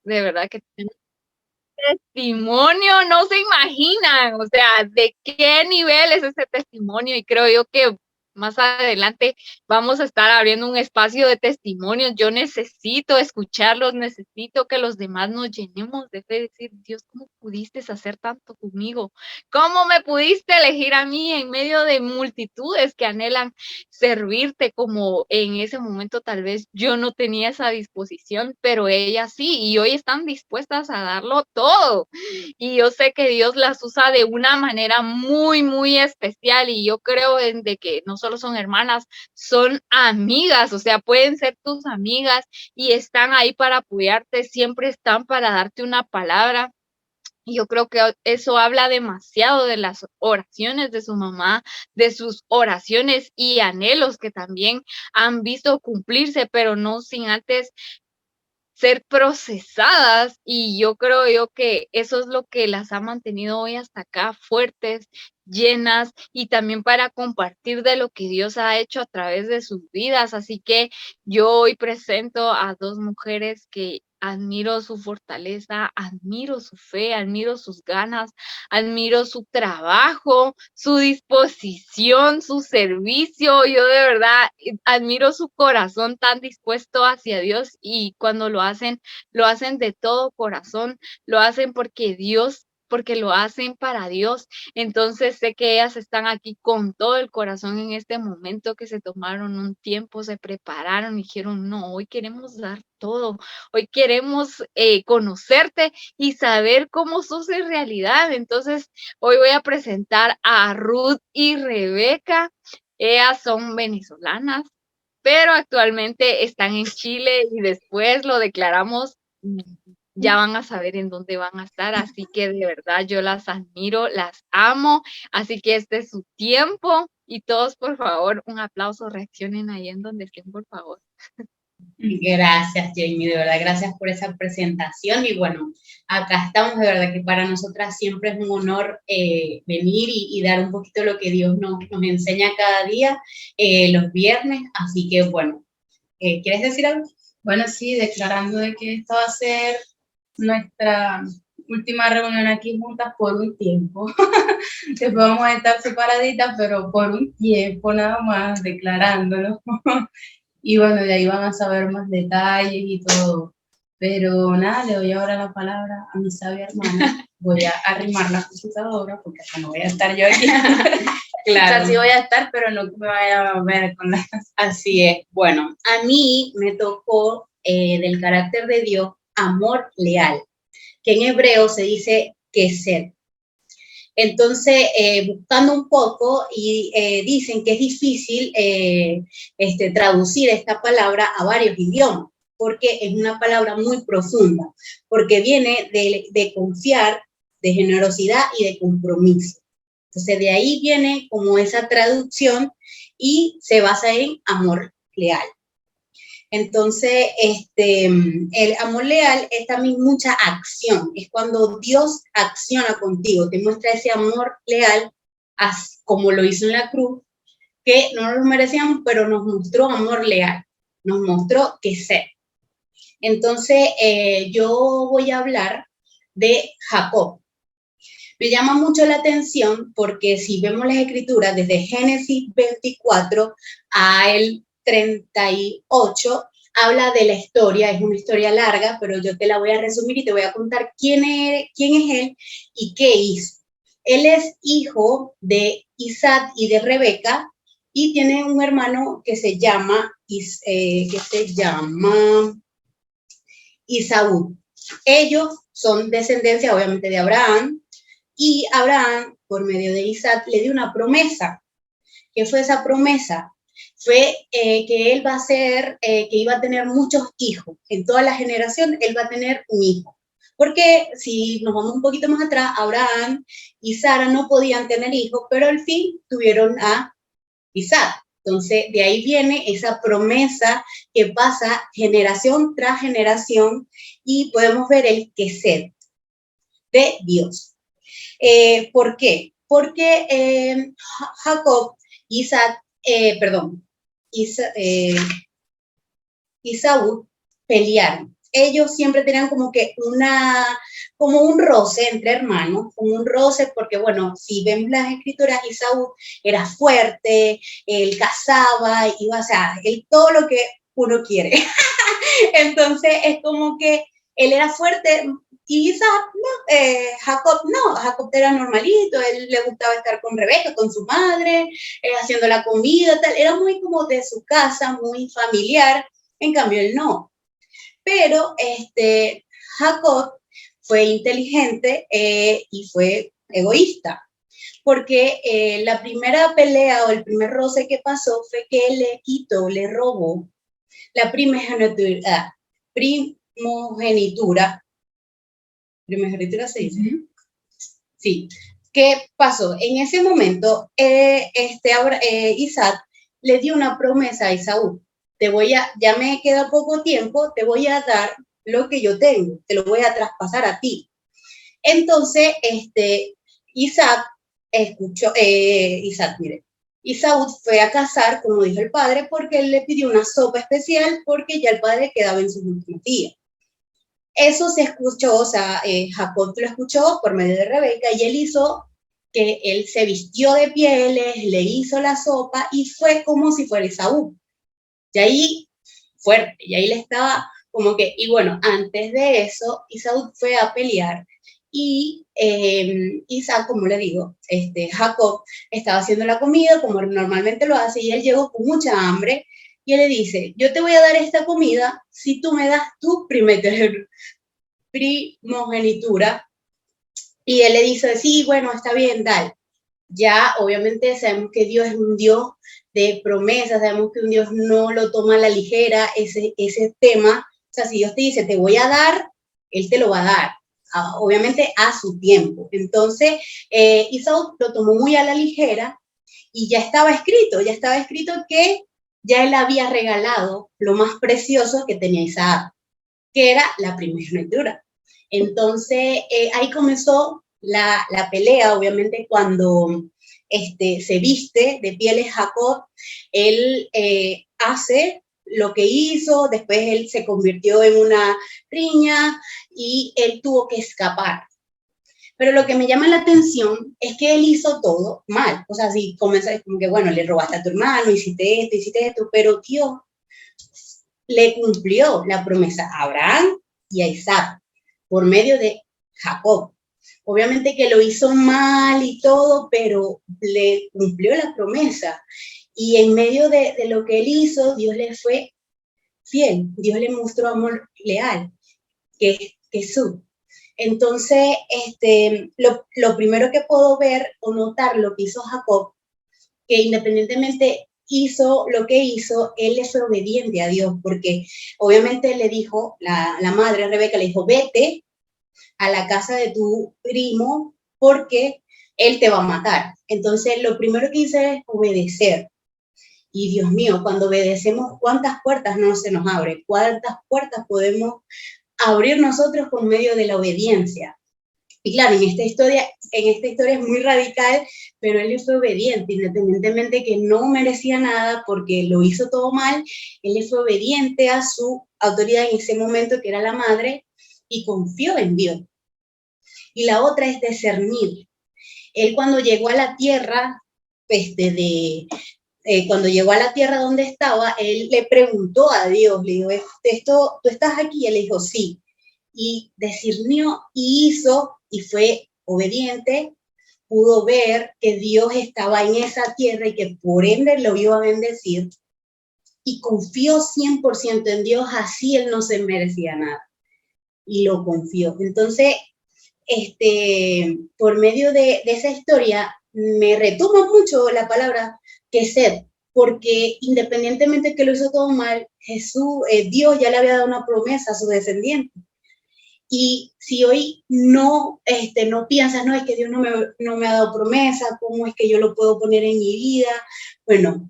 de verdad que tenemos testimonio, no se imaginan, o sea, de qué nivel es ese testimonio y creo yo que más adelante vamos a estar abriendo un espacio de testimonios. Yo necesito escucharlos, necesito que los demás nos llenemos de fe, decir, Dios, ¿cómo pudiste hacer tanto conmigo? ¿Cómo me pudiste elegir a mí en medio de multitudes que anhelan servirte como en ese momento tal vez yo no tenía esa disposición, pero ellas sí, y hoy están dispuestas a darlo todo. Y yo sé que Dios las usa de una manera muy, muy especial y yo creo en de que no solo son hermanas, son amigas, o sea, pueden ser tus amigas y están ahí para apoyarte, siempre están para darte una palabra. Y yo creo que eso habla demasiado de las oraciones de su mamá, de sus oraciones y anhelos que también han visto cumplirse, pero no sin antes ser procesadas. Y yo creo yo que eso es lo que las ha mantenido hoy hasta acá fuertes, llenas y también para compartir de lo que Dios ha hecho a través de sus vidas. Así que yo hoy presento a dos mujeres que admiro su fortaleza, admiro su fe, admiro sus ganas, admiro su trabajo, su disposición, su servicio. Yo de verdad admiro su corazón tan dispuesto hacia Dios y cuando lo hacen de todo corazón, lo hacen porque Dios, porque lo hacen para Dios. Entonces sé que ellas están aquí con todo el corazón en este momento, que se tomaron un tiempo, se prepararon y dijeron, no, hoy queremos dar todo, hoy queremos conocerte y saber cómo sos en realidad. Entonces hoy voy a presentar a Ruth y Rebeca. Ellas son venezolanas, pero actualmente están en Chile y después lo declaramos, ya van a saber en dónde van a estar, así que de verdad yo las admiro, las amo, así que este es su tiempo y todos por favor un aplauso, reaccionen ahí en donde estén por favor. Gracias, Jamie, de verdad, gracias por esa presentación. Y bueno, acá estamos, de verdad que para nosotras siempre es un honor venir y dar un poquito lo que Dios nos enseña cada día, los viernes. Así que bueno, ¿quieres decir algo? Bueno, sí, declarando de que esta va a ser nuestra última reunión aquí juntas por un tiempo. Después vamos a estar separaditas, pero por un tiempo nada más, declarándolo. Y bueno, de ahí van a saber más detalles y todo. Pero nada, le doy ahora la palabra a mi sabia hermana. Voy a arrimar la computadora porque hasta no voy a estar yo aquí. Claro. O sea, sí voy a estar, pero no me vaya a ver con las... Así es. Bueno, a mí me tocó del carácter de Dios amor leal, que en hebreo se dice kesed. Entonces, buscando un poco, y dicen que es difícil traducir esta palabra a varios idiomas, porque es una palabra muy profunda, porque viene de confiar, de generosidad y de compromiso. Entonces, de ahí viene como esa traducción y se basa en amor leal. Entonces, el amor leal es también mucha acción, es cuando Dios acciona contigo, te muestra ese amor leal, como lo hizo en la cruz, que no nos merecíamos, pero nos mostró amor leal, nos mostró que sé. Entonces, yo voy a hablar de Jacob. Me llama mucho la atención porque si vemos las escrituras desde Génesis 24 a el 38, habla de la historia, es una historia larga, pero yo te la voy a resumir y te voy a contar quién es él y qué hizo. Él es hijo de Isaac y de Rebeca y tiene un hermano que se llama Isaú. Ellos son descendencia, obviamente, de Abraham, y Abraham, por medio de Isaac, le dio una promesa. ¿Qué fue esa promesa? Fue que él va a ser, que iba a tener muchos hijos. En toda la generación, él va a tener un hijo. Porque si nos vamos un poquito más atrás, Abraham y Sara no podían tener hijos, pero al fin tuvieron a Isaac. Entonces, de ahí viene esa promesa que pasa generación tras generación y podemos ver el kesed de Dios. ¿Por qué? Porque Jacob, Isaac, Esaú pelearon. ellos siempre tenían como que como un roce entre hermanos, como un roce, porque bueno, si ven las escrituras, Isaú era fuerte, él cazaba, iba, o sea, él todo lo que uno quiere. Entonces es como que él era fuerte y Isaac, no, Jacob era normalito, él le gustaba estar con Rebeca, con su madre, haciendo la comida, tal, era muy como de su casa, muy familiar, en cambio él no. Pero Jacob fue inteligente y fue egoísta, porque la primera pelea o el primer roce que pasó fue que él le quitó, le robó la primogenitura se dice. Sí. ¿Qué pasó? En ese momento, Isaac le dio una promesa a Esaú. Ya me queda poco tiempo, te voy a dar lo que yo tengo, te lo voy a traspasar a ti. Entonces, Isaac Isaú fue a cazar, como dijo el padre, porque él le pidió una sopa especial porque ya el padre quedaba en sus últimos días. Eso se escuchó, o sea, Jacob lo escuchó por medio de Rebeca y él hizo que él se vistió de pieles, le hizo la sopa y fue como si fuera Esaú. Y ahí, fuerte, y ahí le estaba como que, y bueno, antes de eso, Esaú fue a pelear y Isaac, como le digo, Jacob estaba haciendo la comida como normalmente lo hace y él llegó con mucha hambre y él le dice, yo te voy a dar esta comida si tú me das tu primogenitura. Y él le dice, sí, bueno, está bien, dale. Ya obviamente sabemos que Dios es un Dios de promesas, sabemos que un Dios no lo toma a la ligera ese tema. O sea, si Dios te dice, te voy a dar, Él te lo va a dar, obviamente a su tiempo. Entonces, Isaú lo tomó muy a la ligera y ya estaba escrito que ya él había regalado lo más precioso que tenía Isaac, que era la primogenitura. Entonces, ahí comenzó la pelea, obviamente, cuando se viste de pieles Jacob, él hace lo que hizo, después él se convirtió en una riña y él tuvo que escapar. Pero lo que me llama la atención es que él hizo todo mal. O sea, si comienza como que, bueno, le robaste a tu hermano, hiciste esto, pero Dios le cumplió la promesa a Abraham y a Isaac por medio de Jacob. Obviamente que lo hizo mal y todo, pero le cumplió la promesa. Y en medio de lo que él hizo, Dios le fue fiel. Dios le mostró amor leal, que es Jesús. Entonces, lo primero que puedo ver o notar lo que hizo Jacob, que independientemente hizo lo que hizo, él le fue obediente a Dios, porque obviamente le dijo, la madre Rebeca le dijo, vete a la casa de tu primo porque él te va a matar. Entonces, lo primero que hice es obedecer. Y Dios mío, cuando obedecemos, ¿cuántas puertas no se nos abren? ¿Cuántas puertas podemos abrir nosotros por medio de la obediencia? Y claro, en esta historia es muy radical, pero él fue obediente, independientemente que no merecía nada porque lo hizo todo mal, él fue obediente a su autoridad en ese momento, que era la madre, y confió en Dios. Y la otra es discernir. Él cuando llegó a la tierra, cuando llegó a la tierra donde estaba, él le preguntó a Dios, le dijo, ¿tú estás aquí? Y él le dijo, sí. Y discernió y hizo, y fue obediente, pudo ver que Dios estaba en esa tierra y que por ende lo iba a bendecir, y confió 100% en Dios, así él no se merecía nada, y lo confió. Entonces, por medio de esa historia, me retoma mucho la palabra Kesed, porque independientemente que lo hizo todo mal, Dios ya le había dado una promesa a su descendiente. Y si hoy no piensas, no, es que Dios no me ha dado promesa, ¿cómo es que yo lo puedo poner en mi vida? Bueno,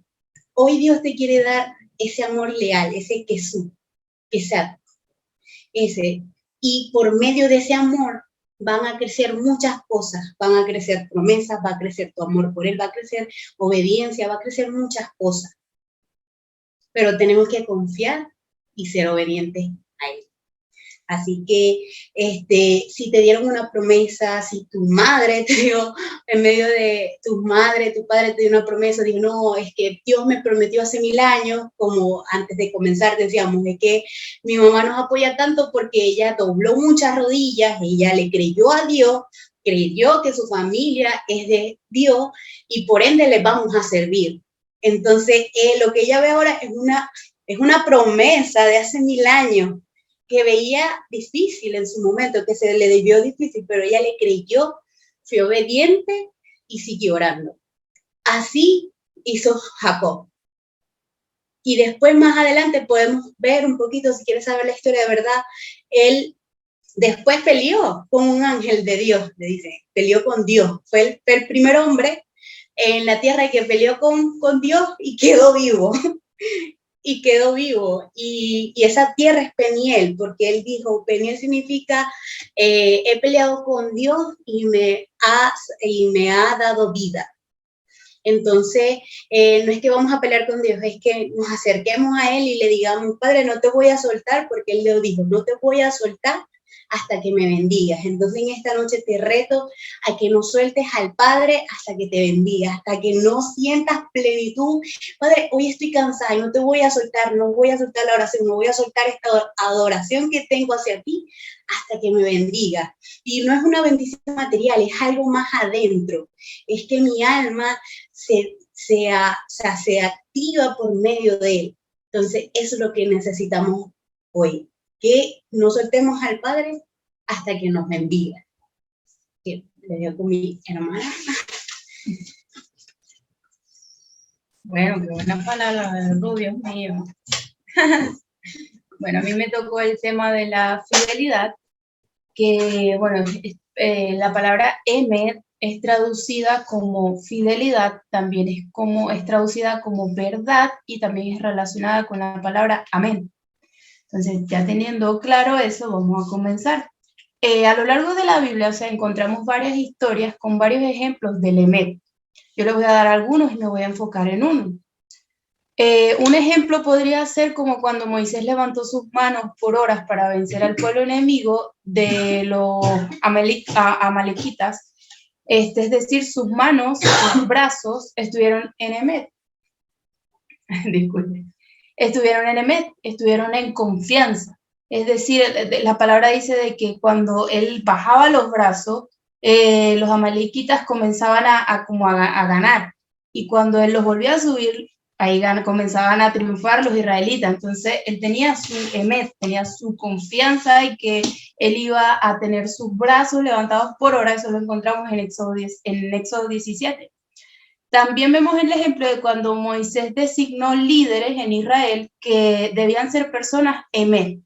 hoy Dios te quiere dar ese amor leal, ese Jesús, ese. Y por medio de ese amor van a crecer muchas cosas, van a crecer promesas, va a crecer tu amor por Él, va a crecer obediencia, va a crecer muchas cosas. Pero tenemos que confiar y ser obedientes a Él. Así que si te dieron una promesa, si tu madre te dio, en medio de tu madre, tu padre te dio una promesa, digo, no, es que Dios me prometió hace 1000 años, como antes de comenzar decíamos, es que mi mamá nos apoya tanto porque ella dobló muchas rodillas, ella le creyó a Dios, creyó que su familia es de Dios y por ende le vamos a servir. Entonces, lo que ella ve ahora es una promesa de hace 1000 años que veía difícil en su momento, que se le debió difícil, pero ella le creyó, fue obediente y siguió orando. Así hizo Jacob. Y después, más adelante, podemos ver un poquito, si quieres saber la historia de verdad, él después peleó con un ángel de Dios, le dice, peleó con Dios. Fue el primer hombre en la tierra que peleó con Dios y quedó vivo. Y quedó vivo. Y esa tierra es Peniel, porque él dijo, Peniel significa, he peleado con Dios y me ha dado vida. Entonces, no es que vamos a pelear con Dios, es que nos acerquemos a Él y le digamos, Padre, no te voy a soltar, porque Él lo dijo, no te voy a soltar hasta que me bendigas. Entonces, en esta noche te reto a que no sueltes al Padre hasta que te bendiga, hasta que no sientas plenitud. Padre, hoy estoy cansada y no te voy a soltar, no voy a soltar la oración, no voy a soltar esta adoración que tengo hacia ti hasta que me bendiga. Y no es una bendición material, es algo más adentro. Es que mi alma se activa por medio de Él. Entonces, eso es lo que necesitamos hoy. Que no soltemos al Padre hasta que nos bendiga. Le digo con mi hermana. Bueno, qué buena palabra, Dios mío. Bueno, a mí me tocó el tema de la fidelidad, que, bueno, la palabra emet es traducida como fidelidad, también es traducida como verdad y también es relacionada con la palabra amén. Entonces, ya teniendo claro eso, vamos a comenzar. A lo largo de la Biblia, o sea, encontramos varias historias con varios ejemplos del emet. Yo les voy a dar algunos y me voy a enfocar en uno. Un ejemplo podría ser como cuando Moisés levantó sus manos por horas para vencer al pueblo enemigo de los amalequitas. Es decir, sus manos, sus brazos estuvieron en emet. Disculpe. Estuvieron en emet, estuvieron en confianza. Es decir, la palabra dice de que cuando él bajaba los brazos, los amalequitas comenzaban a ganar. Y cuando él los volvía a subir, ahí comenzaban a triunfar los israelitas. Entonces, él tenía su emet, tenía su confianza y que él iba a tener sus brazos levantados por hora. Eso lo encontramos en Éxodo 17. También vemos el ejemplo de cuando Moisés designó líderes en Israel que debían ser personas emet,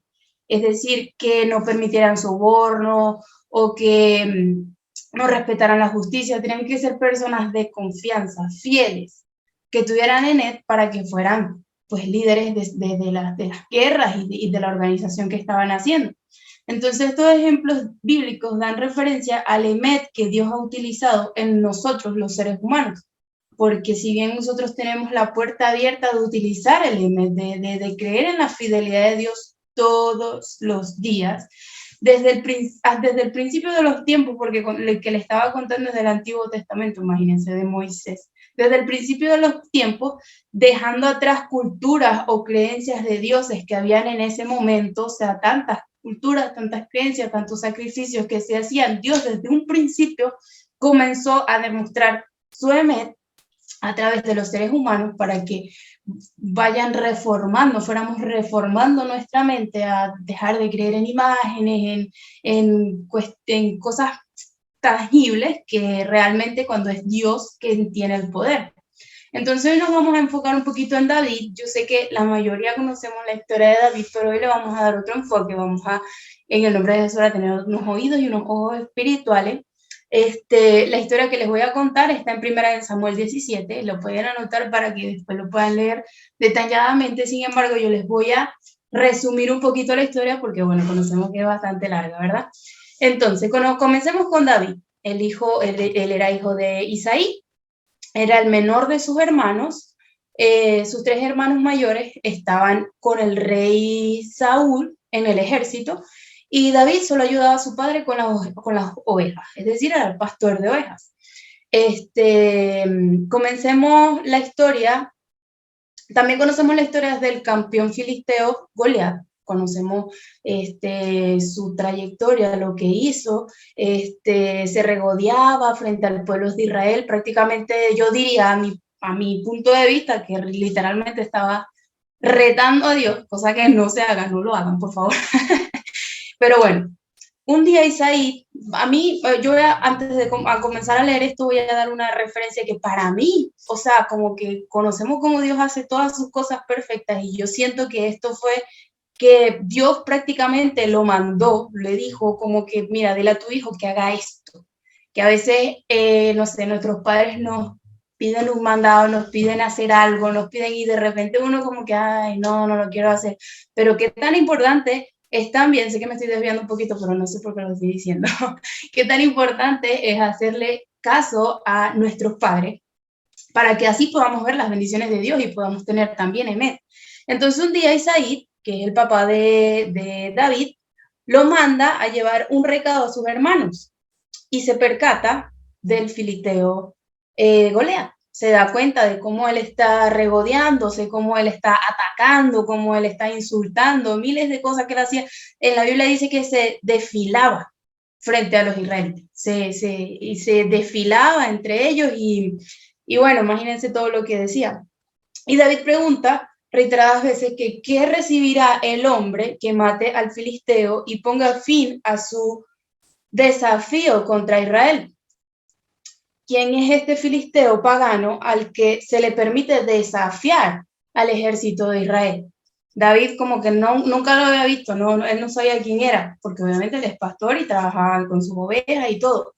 es decir, que no permitieran soborno o que no respetaran la justicia. Tenían que ser personas de confianza, fieles, que tuvieran emet para que fueran pues líderes de las guerras y de la organización que estaban haciendo. Entonces, estos ejemplos bíblicos dan referencia al emet que Dios ha utilizado en nosotros, los seres humanos. Porque si bien nosotros tenemos la puerta abierta de utilizar el emet, de creer en la fidelidad de Dios todos los días, desde el principio de los tiempos, porque el que le estaba contando es del Antiguo Testamento, imagínense, de Moisés, desde el principio de los tiempos, dejando atrás culturas o creencias de dioses que habían en ese momento, o sea, tantas culturas, tantas creencias, tantos sacrificios que se hacían, Dios desde un principio comenzó a demostrar su emet a través de los seres humanos para que fuéramos reformando nuestra mente a dejar de creer en imágenes, en cosas tangibles, que realmente cuando es Dios quien tiene el poder. Entonces hoy nos vamos a enfocar un poquito en David. Yo sé que la mayoría conocemos la historia de David, pero hoy le vamos a dar otro enfoque. Vamos a, en el nombre de Jesús, a tener unos oídos y unos ojos espirituales. La historia que les voy a contar está en 1 Samuel 17, lo pueden anotar para que después lo puedan leer detalladamente. Sin embargo, yo les voy a resumir un poquito la historia porque, bueno, conocemos que es bastante larga, ¿verdad? Entonces, comencemos con David. Él era hijo de Isaí, era el menor de sus hermanos. Sus 3 hermanos mayores estaban con el rey Saúl en el ejército. y David solo ayudaba a su padre con las ovejas, es decir, era el pastor de ovejas. Comencemos la historia. También conocemos la historia del campeón filisteo Goliat, conocemos su trayectoria, lo que hizo, se regodeaba frente al pueblo de Israel, prácticamente yo diría a mi punto de vista que literalmente estaba retando a Dios, cosa que no se haga, no lo hagan, por favor. Pero bueno, un día Isaí, a mí, antes de comenzar a leer esto, voy a dar una referencia que para mí, o sea, como que conocemos cómo Dios hace todas sus cosas perfectas y yo siento que esto fue que Dios prácticamente lo mandó, le dijo como que, mira, dile a tu hijo que haga esto, que a veces, no sé, nuestros padres nos piden un mandado, nos piden hacer algo, nos piden y de repente uno como que, ay, no lo quiero hacer, pero qué tan importante es también, sé que me estoy desviando un poquito, pero no sé por qué lo estoy diciendo, qué tan importante es hacerle caso a nuestros padres para que así podamos ver las bendiciones de Dios y podamos tener también Emet. Entonces un día Isaí, que es el papá de David, lo manda a llevar un recado a sus hermanos y se percata del filisteo Goliat. Se da cuenta de cómo él está regodeándose, cómo él está atacando, cómo él está insultando, miles de cosas que él hacía. En la Biblia dice que se desfilaba frente a los israelitas, se desfilaba entre ellos y bueno, imagínense todo lo que decía. Y David pregunta reiteradas veces que qué recibirá el hombre que mate al filisteo y ponga fin a su desafío contra Israel. ¿Quién es este filisteo pagano al que se le permite desafiar al ejército de Israel? David como que nunca lo había visto, él no sabía quién era, porque obviamente él es pastor y trabajaba con sus ovejas y todo.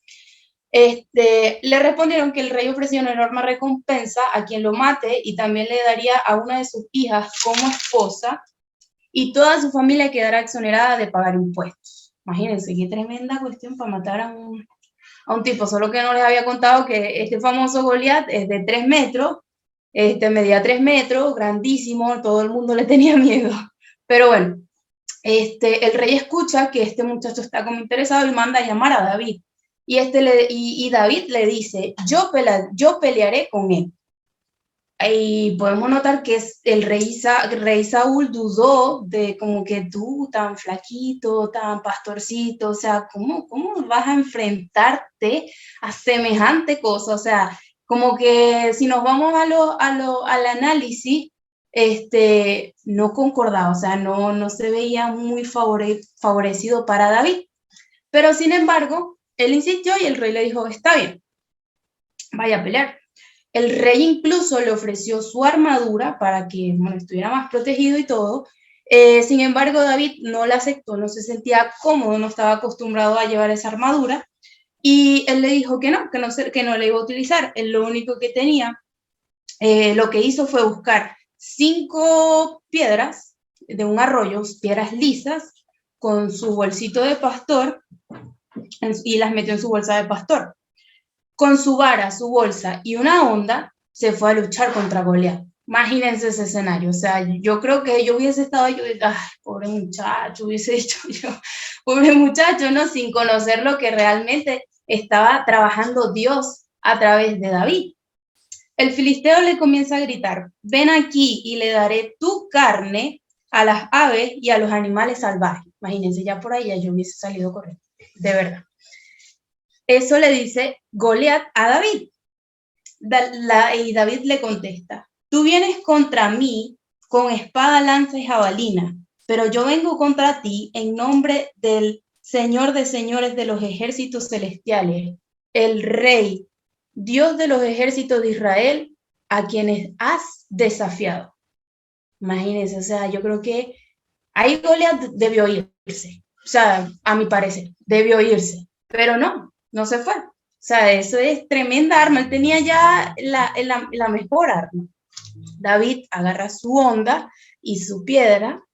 Le respondieron que el rey ofrecía una enorme recompensa a quien lo mate y también le daría a una de sus hijas como esposa y toda su familia quedará exonerada de pagar impuestos. Imagínense qué tremenda cuestión para matar a un tipo, solo que no les había contado que este famoso Goliat es de 3 metros, medía 3 metros, grandísimo, todo el mundo le tenía miedo. Pero bueno, el rey escucha que este muchacho está como interesado y manda a llamar a David. Y David le dice, yo pelearé con él. Y podemos notar que el rey Saúl dudó de como que tú, tan flaquito, tan pastorcito, o sea, ¿cómo vas a enfrentarte a semejante cosa? O sea, como que si nos vamos al análisis, no concordaba, o sea, no se veía muy favorecido para David. Pero sin embargo, él insistió y el rey le dijo, está bien, vaya a pelear. El rey incluso le ofreció su armadura para que estuviera más protegido y todo. Sin embargo, David no la aceptó, no se sentía cómodo, no estaba acostumbrado a llevar esa armadura. Y él le dijo que no la iba a utilizar. Él lo único que tenía, lo que hizo fue buscar 5 piedras de un arroyo, piedras lisas, con su bolsito de pastor y las metió en su bolsa de pastor. Con su vara, su bolsa y una honda, se fue a luchar contra Goliat. Imagínense ese escenario. O sea, yo creo que yo hubiese estado, pobre muchacho, hubiese dicho yo, pobre muchacho, ¿no? Sin conocer lo que realmente estaba trabajando Dios a través de David. El filisteo le comienza a gritar, ven aquí y le daré tu carne a las aves y a los animales salvajes. Imagínense, ya por ahí ya yo hubiese salido corriendo, de verdad. Eso le dice Goliat a David. Y David le contesta, tú vienes contra mí con espada, lanza y jabalina, pero yo vengo contra ti en nombre del Señor de señores de los ejércitos celestiales, el Rey, Dios de los ejércitos de Israel, a quienes has desafiado. Imagínense, o sea, yo creo que ahí Goliat debió irse, o sea, a mi parecer, debió irse, pero no se fue. O sea, eso es tremenda arma. Él tenía ya la mejor arma. David agarra su honda y su piedra,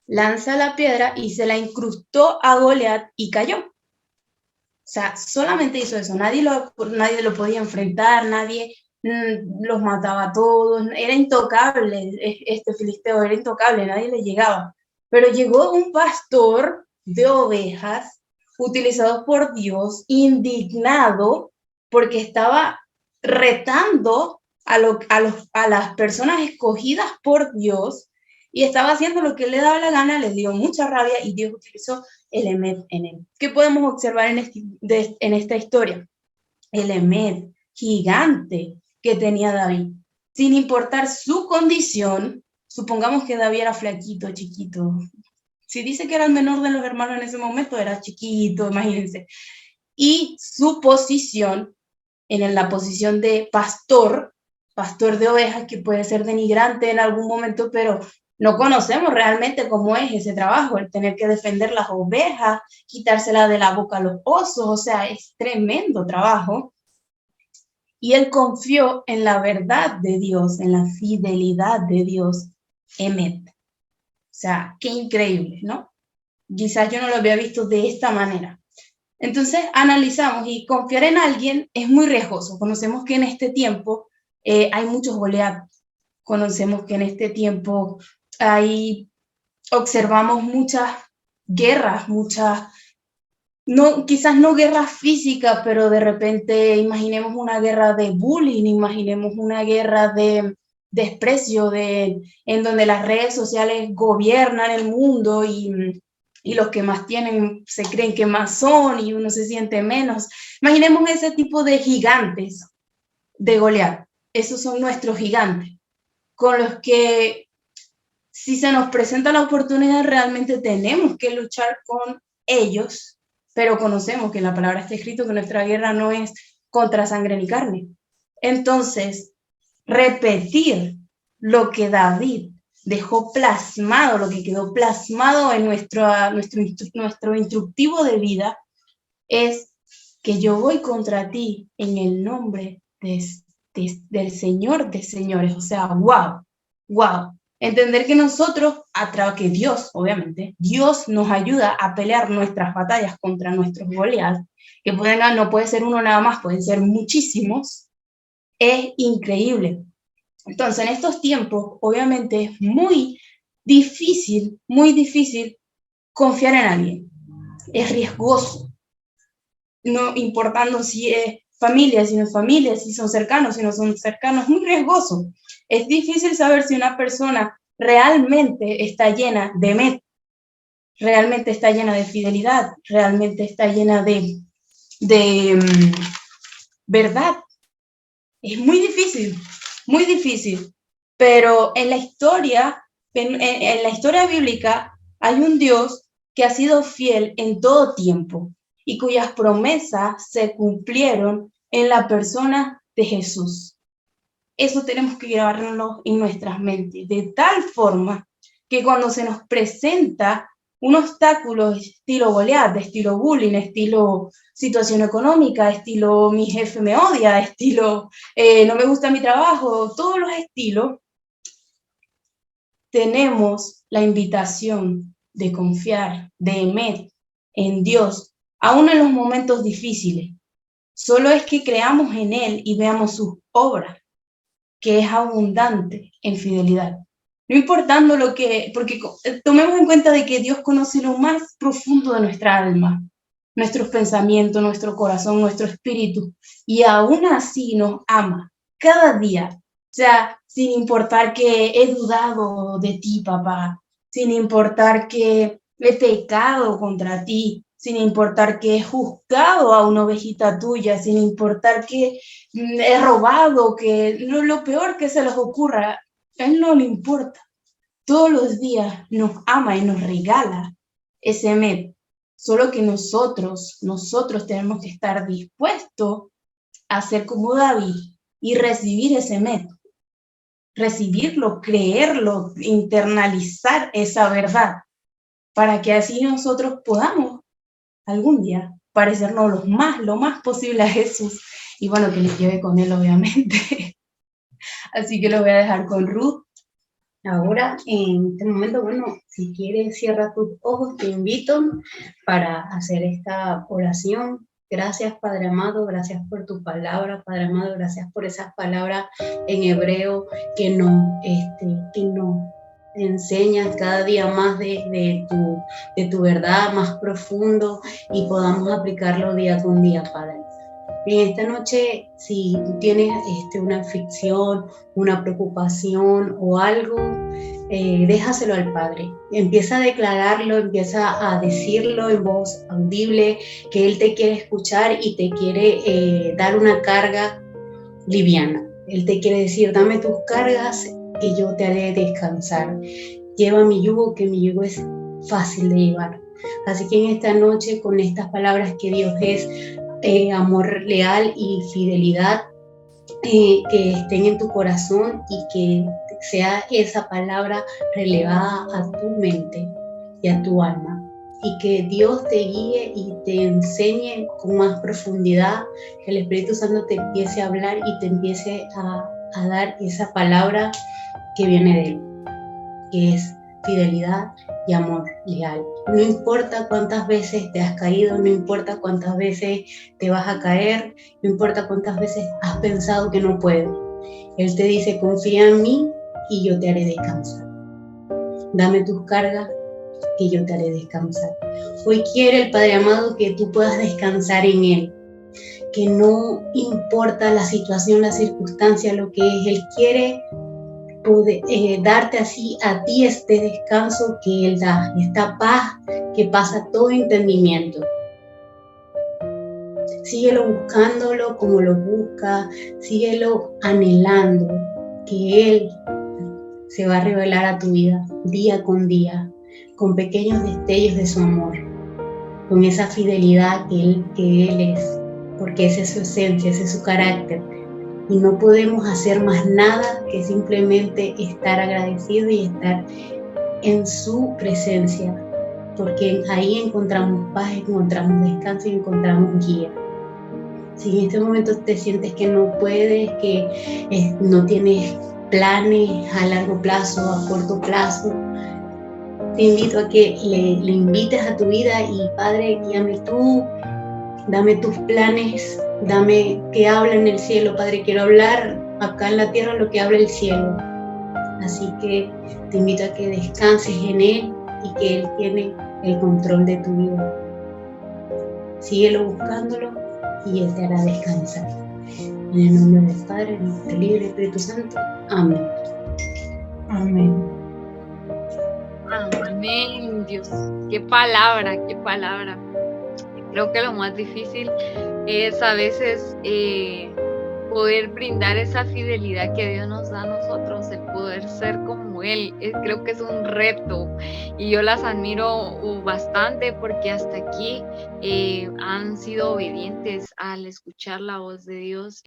lanza la piedra y se la incrustó a Goliat y cayó. O sea, solamente hizo eso. Nadie lo podía enfrentar, nadie los mataba a todos. Era intocable, este filisteo era intocable, nadie le llegaba. Pero llegó un pastor de ovejas utilizados por Dios, indignado porque estaba retando a las personas escogidas por Dios y estaba haciendo lo que le daba la gana, le dio mucha rabia y Dios utilizó el Emet en él. ¿Qué podemos observar en esta historia? El Emet gigante que tenía David, sin importar su condición. Supongamos que David era flaquito, chiquito. Si dice que era el menor de los hermanos en ese momento, era chiquito, imagínense. Y su posición, en la posición de pastor de ovejas, que puede ser denigrante en algún momento, pero no conocemos realmente cómo es ese trabajo, el tener que defender las ovejas, quitársela de la boca a los osos, o sea, es tremendo trabajo. Y él confió en la verdad de Dios, en la fidelidad de Dios, Emet. O sea, qué increíble, ¿no? Quizás yo no lo había visto de esta manera. Entonces analizamos y confiar en alguien es muy riesgoso. Conocemos que en este tiempo hay muchos Goliat. Conocemos que en este tiempo observamos muchas guerras, quizás no guerra física, pero de repente imaginemos una guerra de bullying, imaginemos una guerra de desprecio, en donde las redes sociales gobiernan el mundo y los que más tienen se creen que más son y uno se siente menos. Imaginemos ese tipo de gigantes de Goliat. Esos son nuestros gigantes, con los que si se nos presenta la oportunidad realmente tenemos que luchar con ellos, pero conocemos que en la palabra está escrito que nuestra guerra no es contra sangre ni carne. Entonces, repetir lo que David dejó plasmado, lo que quedó plasmado en nuestro instructivo de vida, es que yo voy contra ti en el nombre del Señor de señores. O sea, wow. Entender que nosotros, que Dios, obviamente, Dios nos ayuda a pelear nuestras batallas contra nuestros Goliat, que no puede ser uno nada más, pueden ser muchísimos, es increíble. Entonces, en estos tiempos, obviamente, es muy difícil confiar en alguien. Es riesgoso, no importando si es familia, si no es familia, si son cercanos, si no son cercanos, es muy riesgoso. Es difícil saber si una persona realmente está llena de Emet, realmente está llena de fidelidad, realmente está llena de verdad. Es muy difícil, pero en la historia bíblica hay un Dios que ha sido fiel en todo tiempo y cuyas promesas se cumplieron en la persona de Jesús. Eso tenemos que llevarnos en nuestras mentes, de tal forma que cuando se nos presenta un obstáculo estilo Goliat, estilo bullying, estilo situación económica, estilo mi jefe me odia, estilo no me gusta mi trabajo, todos los estilos, tenemos la invitación de confiar, de Emet en Dios, aún en los momentos difíciles. Solo es que creamos en Él y veamos sus obras, que es abundante en fidelidad. No importando porque tomemos en cuenta de que Dios conoce lo más profundo de nuestra alma, nuestros pensamientos, nuestro corazón, nuestro espíritu, y aún así nos ama cada día. O sea, sin importar que he dudado de ti, papá, sin importar que he pecado contra ti, sin importar que he juzgado a una ovejita tuya, sin importar que he robado, que lo peor que se les ocurra, a Él no le importa. Todos los días nos ama y nos regala ese Emet. Solo que nosotros tenemos que estar dispuestos a ser como David y recibir ese Emet. Recibirlo, creerlo, internalizar esa verdad, para que así nosotros podamos algún día parecernos lo más posible a Jesús, y bueno, que nos lleve con Él, obviamente. Así que lo voy a dejar con Ruth. Ahora, en este momento, bueno, si quieres, cierra tus ojos, te invito para hacer esta oración. Gracias, Padre amado, gracias por tu palabra, Padre amado, gracias por esas palabras en hebreo que nos enseñas cada día más de tu verdad, más profundo, y podamos aplicarlo día con día, Padre. En esta noche, si tú tienes una aflicción, una preocupación o algo, déjaselo al Padre. Empieza a declararlo, empieza a decirlo en voz audible, que Él te quiere escuchar y te quiere dar una carga liviana. Él te quiere decir, dame tus cargas que yo te haré descansar. Lleva mi yugo, que mi yugo es fácil de llevar. Así que en esta noche, con estas palabras que Dios es amor leal y fidelidad, que estén en tu corazón y que sea esa palabra relevada a tu mente y a tu alma, y que Dios te guíe y te enseñe con más profundidad, que el Espíritu Santo te empiece a hablar y te empiece a dar esa palabra que viene de Él, que es fidelidad y amor leal. No importa cuántas veces te has caído, no importa cuántas veces te vas a caer, no importa cuántas veces has pensado que no puedes. Él te dice, confía en mí y yo te haré descansar. Dame tus cargas que yo te haré descansar. Hoy quiere el Padre amado que tú puedas descansar en Él, que no importa la situación, la circunstancia, lo que es, Él quiere poder, darte así a ti este descanso que Él da, esta paz que pasa todo entendimiento. Síguelo buscándolo como lo busca, síguelo anhelando, que Él se va a revelar a tu vida día con día, con pequeños destellos de su amor, con esa fidelidad que Él es, porque esa es su esencia, ese es su carácter. Y no podemos hacer más nada que simplemente estar agradecidos y estar en su presencia, porque ahí encontramos paz, encontramos descanso y encontramos guía. Si en este momento te sientes que no puedes, que no tienes planes a largo plazo, a corto plazo, te invito a que le invites a tu vida y Padre, guíame tú, dame tus planes, dame que habla en el cielo, Padre, quiero hablar acá en la tierra lo que habla el cielo. Así que te invito a que descanses en Él y que Él tiene el control de tu vida. Síguelo buscándolo y Él te hará descansar. En el nombre del Padre, del Hijo y del Espíritu Santo. Amén. Amén. Amén, Dios. Qué palabra, qué palabra. Creo que lo más difícil es a veces poder brindar esa fidelidad que Dios nos da a nosotros, el poder ser como Él. Creo que es un reto y yo las admiro bastante porque hasta aquí han sido obedientes al escuchar la voz de Dios